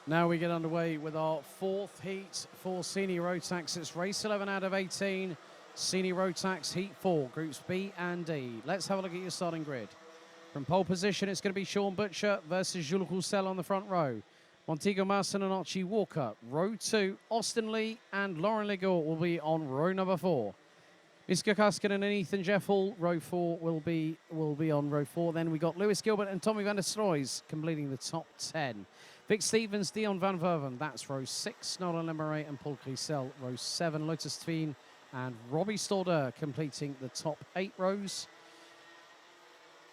Now we get underway with our fourth heat for Senior Rotax. It's race 11 out of 18. Senior Rotax Heat 4, Groups B and D. Let's have a look at your starting grid. From pole position, it's going to be Sean Butcher versus Jules Roussel on the front row. Montego Marson and Archie Walker. Row 2, Austin Lee and Lauren Legault will be on row number 4. Miska Kaskinen and Ethan Jeffel, row 4 will be on row 4. Then we got Lewis Gilbert and Tommy van der Stroys completing the top 10. Vic Stevens, Dion van Verven, that's row 6. Nolan Lemeray and Paul Clisel, row 7. Lotus Tveen and Robbie Stauder completing the top 8 rows.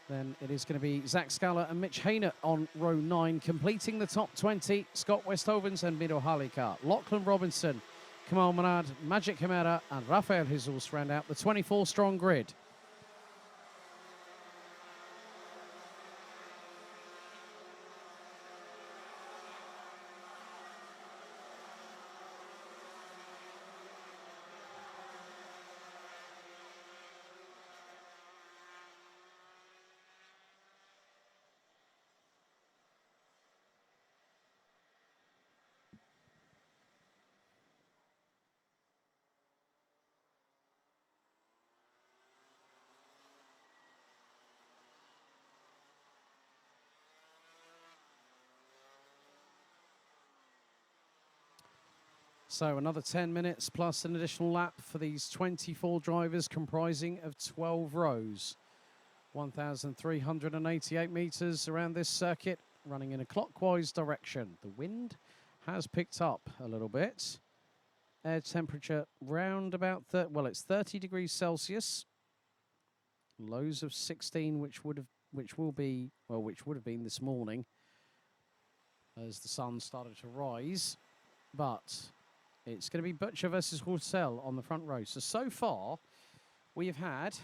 Then it is going to be Zach Scala and Mitch Hainer on row 9, completing the top 20. Scott Westhovens and Mido Halika. Lachlan Robinson, Kamal Manad, Magic Chimera and Rafael Jesus round out the 24-strong grid. So another 10 minutes plus an additional lap for these 24 drivers comprising of 12 rows. 1,388 metres around this circuit, running in a clockwise direction. The wind has picked up a little bit. Air temperature round about, it's 30 degrees Celsius. Lows of 16, which would have been this morning as the sun started to rise. But it's going to be Butcher versus Roussel on the front row. So far, we have had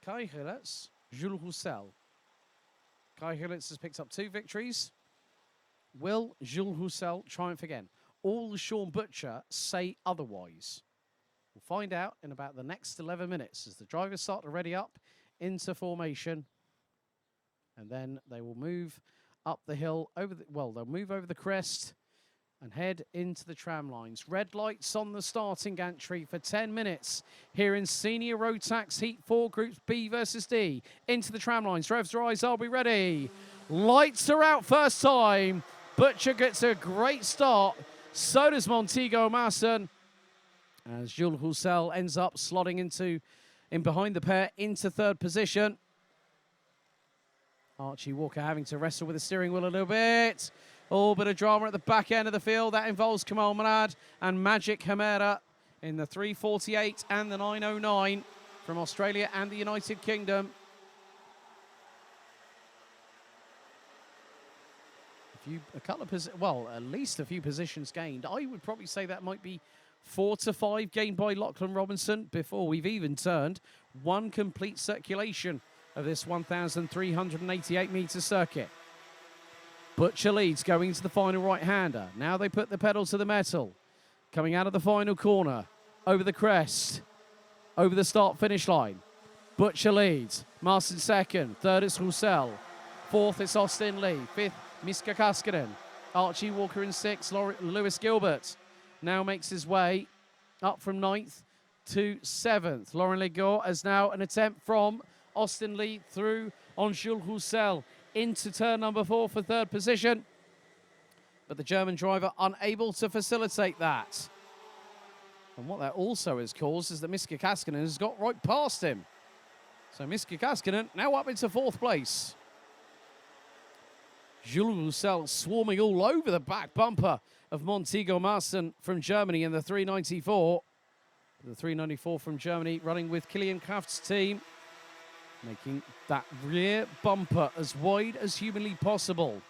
Kai Hilletz, Jules Roussel. Kai Hilletz has picked up 2 victories. Will Jules Roussel triumph again? All Sean Butcher say otherwise. We'll find out in about the next 11 minutes as the drivers start to ready up into formation. And then they will move up the hill, they'll move over the crest and head into the tram lines. Red lights on the starting gantry for 10 minutes here in Senior Rotax Heat 4, Groups B versus D. Into the tram lines. Revs rise, I'll be ready. Lights are out first time. Butcher gets a great start. So does Montego Marson. As Jules Roussel ends up slotting in behind the pair into 3rd position. Archie Walker having to wrestle with the steering wheel a little bit. Oh, bit of drama at the back end of the field. That involves Kamal Manad and Magic Chimera in the 3:48 and the 9:09 from Australia and the United Kingdom. At least a few positions gained. I would probably say that might be 4 to 5 gained by Lachlan Robinson before we've even turned one complete circulation of this 1,388 metre circuit. Butcher leads going into the final right-hander. Now they put the pedal to the metal. Coming out of the final corner, over the crest, over the start-finish line. Butcher leads. Marson 2nd. 3rd is Roussel. 4th is Austin Lee. 5th, Miska Kaskinen. Archie Walker in 6th. Lewis Gilbert now makes his way up from 9th to 7th. Lauren Legault has now an attempt from Austin Lee through on Jules Roussel into turn number 4 for 3rd position. But the German driver unable to facilitate that. And what that also has caused is that Miska Kaskinen has got right past him. So Miska Kaskinen now up into 4th place. Jules Roussel swarming all over the back bumper of Montego Marson from Germany in the 394. The 394 from Germany running with Kilian Kraft's team, making that rear bumper as wide as humanly possible.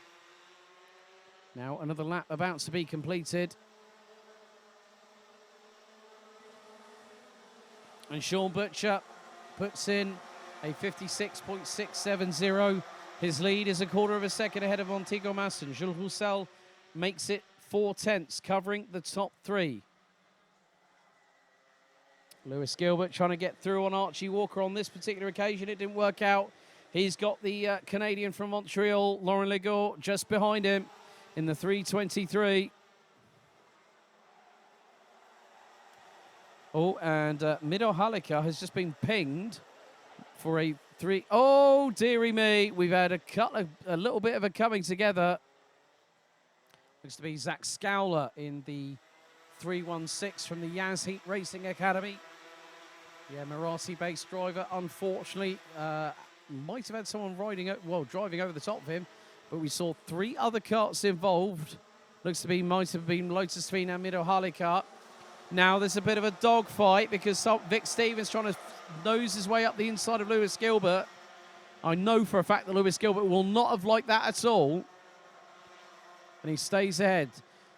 Now another lap about to be completed. And Sean Butcher puts in a 56.670. His lead is a 1/4 of a second ahead of Montego Marson. Jules Roussel makes it 4/10, covering the top 3. Lewis Gilbert trying to get through on Archie Walker on this particular occasion. It didn't work out. He's got the Canadian from Montreal, Lauren Legault, just behind him. in the 3:23. Oh, and Mido Halika has just been pinged for a 3. Oh, dearie me. We've had a little bit of a coming together. Looks to be Zach Scowler in the 3:16 from the Yaz Heat Racing Academy. Yeah, Marathi-based driver, unfortunately, might have had someone driving over the top of him, but we saw 3 other karts involved. Looks to be, might have been Lotus Spin and Mido Halika. Now there's a bit of a dogfight because Vic Stevens trying to nose his way up the inside of Lewis Gilbert. I know for a fact that Lewis Gilbert will not have liked that at all. And he stays ahead.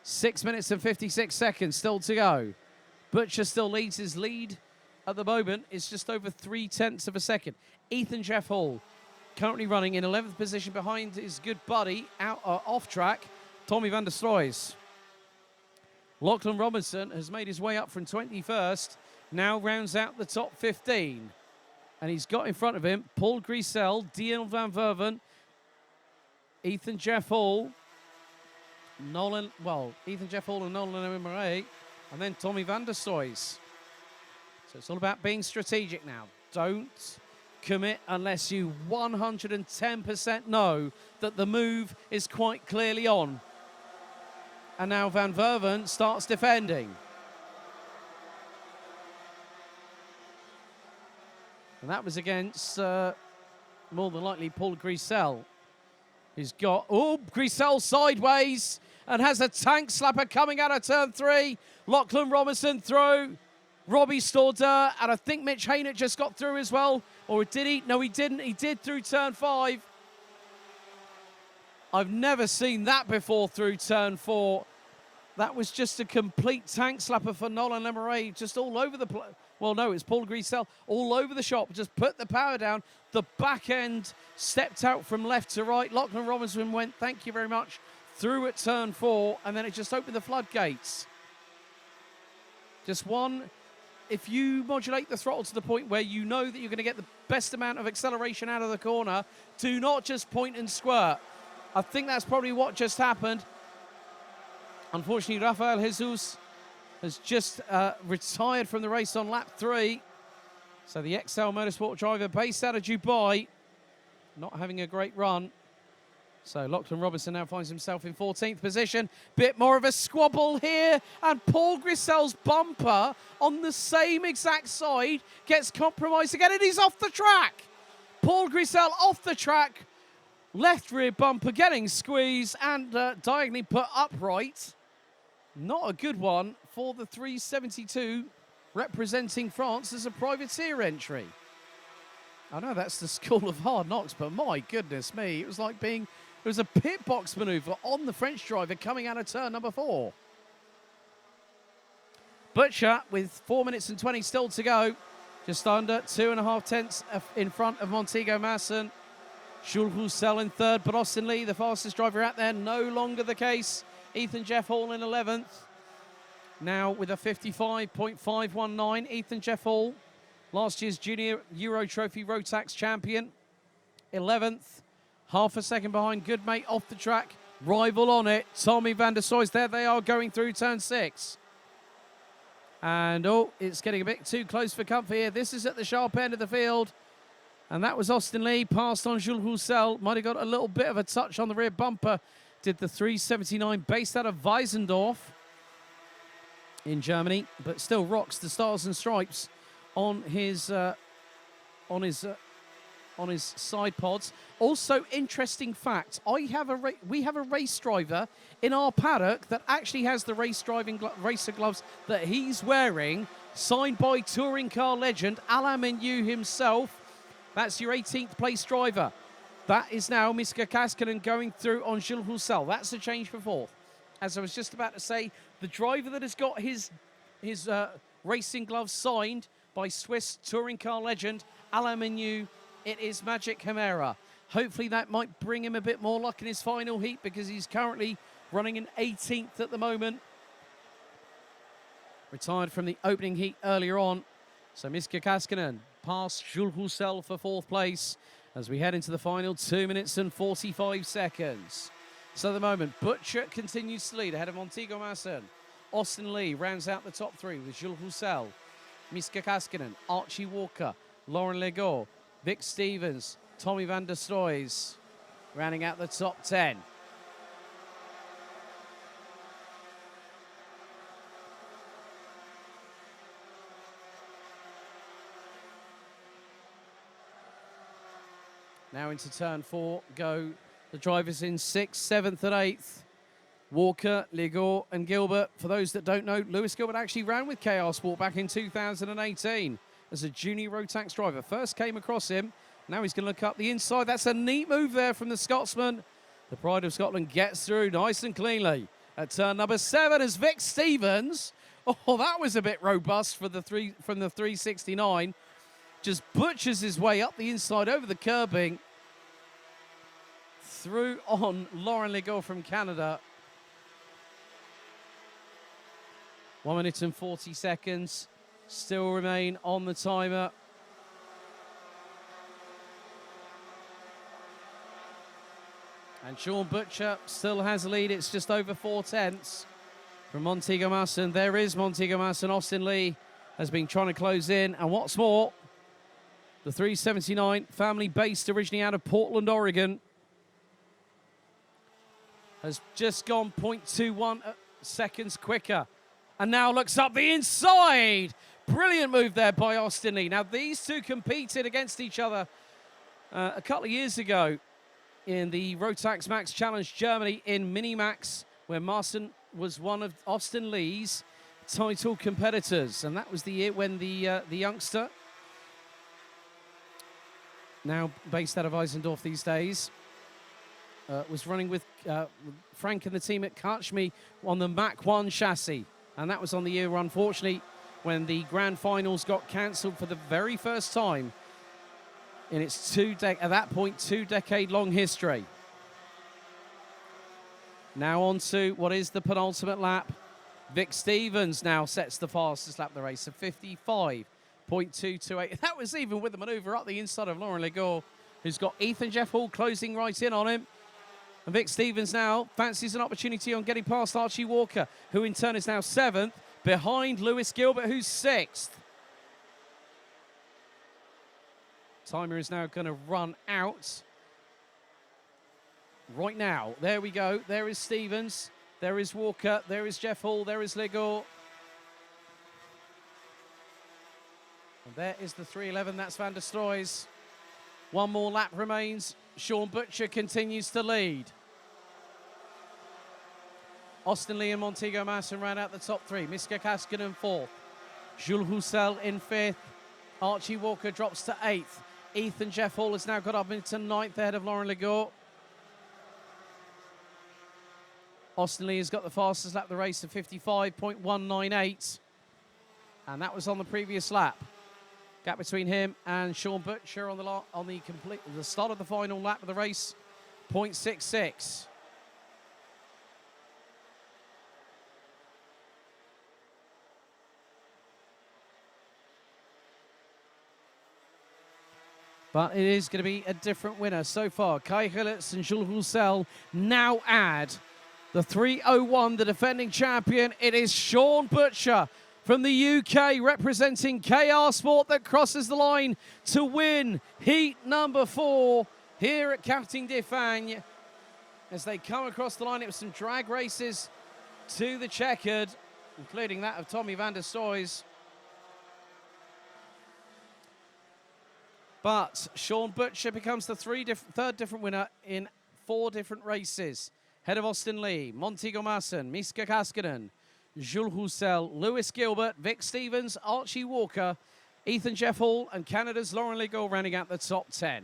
6 minutes and 56 seconds still to go. Butcher still leads. His lead at the moment is just over 0.3 of a second. Ethan Jeff Hall currently running in 11th position behind his good buddy off track, Tommy van der Stroys. Lachlan Robinson has made his way up from 21st, now rounds out the top 15. And he's got in front of him Paul Griesel, Dion van Verven, Ethan Jeff Hall, Ethan Jeff Hall and Nolan Emery, and then Tommy van der Stroys. So it's all about being strategic now. Don't commit unless you 110% know that the move is quite clearly on. And now Van Verven starts defending. And that was against, more than likely, Paul Griesel. He's got, Griesel sideways and has a tank slapper coming out of turn 3. Lachlan Robinson through. Robbie Storder, and I think Mitch Haynett just got through as well. Or did he? No, he didn't. He did through turn 5. I've never seen that before through turn 4. That was just a complete tank slapper for Nolan Lemeray, just all over the place. Well, no, it's Paul Griesel all over the shop. Just put the power down. The back end stepped out from left to right. Lachlan Robinson went, thank you very much, through at turn 4, and then it just opened the floodgates. Just one. If you modulate the throttle to the point where you know that you're going to get the best amount of acceleration out of the corner, do not just point and squirt. I think that's probably what just happened. Unfortunately, Rafael Jesus has just retired from the race on lap 3. So the XL Motorsport driver based out of Dubai, not having a great run. So Lachlan Robinson now finds himself in 14th position. Bit more of a squabble here. And Paul Grisel's bumper on the same exact side gets compromised again. And he's off the track. Paul Grisel off the track. Left rear bumper getting squeezed and diagonally put upright. Not a good one for the 372 representing France as a privateer entry. I know that's the school of hard knocks, but my goodness me, it was like it was a pit box maneuver on the French driver coming out of turn number 4. Butcher with 4 minutes and 20 still to go. Just under 2.5 tenths in front of Montego Masson. Jules Roussel in third, but Austin Lee, the fastest driver out there, no longer the case. Ethan Jeff Hall in 11th. Now with a 55.519, Ethan Jeff Hall, last year's Junior Euro Trophy Rotax champion, 11th. Half a second behind good mate off the track. Rival on it, Tommy van der Stroys. There they are going through turn 6. And, it's getting a bit too close for comfort here. This is at the sharp end of the field. And that was Austin Lee, passed on Jules Roussel. Might have got a little bit of a touch on the rear bumper. Did the 379 based out of Weisendorf in Germany, but still rocks the stars and stripes on his side pods. Also, interesting fact: we have a race driver in our paddock that actually has the racer gloves that he's wearing, signed by touring car legend Alain Menu himself. That's your 18th place driver. That is now Miska Kaskinen going through on Jules Roussel. That's a change for 4th. As I was just about to say, the driver that has got his racing gloves signed by Swiss touring car legend Alain Menu, it is Magic Chimera. Hopefully that might bring him a bit more luck in his final heat because he's currently running in 18th at the moment. Retired from the opening heat earlier on. So Miska Kaskinen past Jules Roussel for 4th place as we head into the final 2 minutes and 45 seconds. So at the moment, Butcher continues to lead ahead of Montego Masson. Austin Lee rounds out the top three with Jules Roussel, Miska Kaskinen, Archie Walker, Lauren Legault, Vic Stevens, Tommy van der Stoys rounding out the top 10. Now into turn 4 go the drivers in 6th, 7th and 8th. Walker, Legault and Gilbert. For those that don't know, Lewis Gilbert actually ran with KR Sport back in 2018 as a junior Rotax driver. First came across him. Now he's going to look up the inside. That's a neat move there from the Scotsman. The pride of Scotland gets through nice and cleanly at turn number 7 as Vic Stevens. Oh, that was a bit robust for the from the 369. Just butchers his way up the inside over the curbing. Through on Lauren Legault from Canada. 1 minute and 40 seconds still remain on the timer. And Sean Butcher still has the lead. It's just over 4 tenths from Montego Masson. There is Montego Masson. Austin Lee has been trying to close in. And what's more, the 379, family based originally out of Portland, Oregon, has just gone 0.21 seconds quicker. And now looks up the inside. Brilliant move there by Austin Lee. Now, these two competed against each other a couple of years ago in the Rotax Max Challenge Germany in Mini-Max, where Marson was one of Austin Lee's title competitors. And that was the year when the youngster, now based out of Eisendorf these days, was running with Frank and the team at Karchmi on the Mach 1 chassis. And that was on the year, unfortunately, when the grand finals got cancelled for the very first time in its at that point, 2-decade-long history. Now on to what is the penultimate lap. Vic Stevens now sets the fastest lap of the race of 55.228. That was even with the manoeuvre up the inside of Lauren Legault, who's got Ethan Jeff Hall closing right in on him. And Vic Stevens now fancies an opportunity on getting past Archie Walker, who in turn is now 7th, behind Lewis Gilbert, who's 6th. Timer is now going to run out. Right now, there we go. There is Stevens, there is Walker, there is Jeff Hall, there is Legault. And there is the 311, that's Van der Stoys. One more lap remains. Sean Butcher continues to lead. Austin Lee and Montego Masson ran out the top 3. Miska Kaskinen 4th. Jules Roussel in 5th. Archie Walker drops to 8th. Ethan Jeff Hall has now got up into 9th ahead of Lauren Legault. Austin Lee has got the fastest lap of the race of 55.198. And that was on the previous lap. Gap between him and Sean Butcher on the start of the final lap of the race, 0.66. But it is going to be a different winner so far. Kai Hillitz and Jules Roussel now add the 301, the defending champion. It is Sean Butcher from the UK representing KR Sport that crosses the line to win heat number 4 here at Karting d'Espagne. As they come across the line, it was some drag races to the checkered, including that of Tommy van der Stoys. But Sean Butcher becomes the third different winner in 4 different races. Head of Austin Lee, Montego Masson, Miska Kaskinen, Jules Roussel, Lewis Gilbert, Vic Stevens, Archie Walker, Ethan Jeff Hall, and Canada's Lauren Legault rounding out the top 10.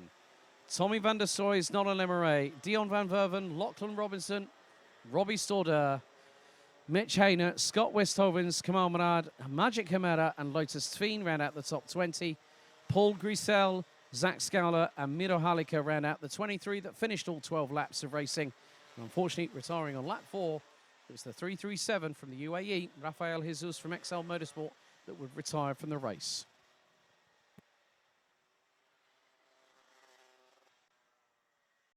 Tommy van der Stoys, Nolan Lemeray, Dion van Verven, Lachlan Robinson, Robbie Stordeur, Mitch Hayner, Scott Westhovens, Kamal Manard, Magic Hamera, and Lotus Tveen round out the top 20. Paul Grisel, Zach Scowler, and Miro Halika round out the 23 that finished all 12 laps of racing. And unfortunately, retiring on lap 4, it was the 337 from the UAE, Rafael Jesus from XL Motorsport, that would retire from the race.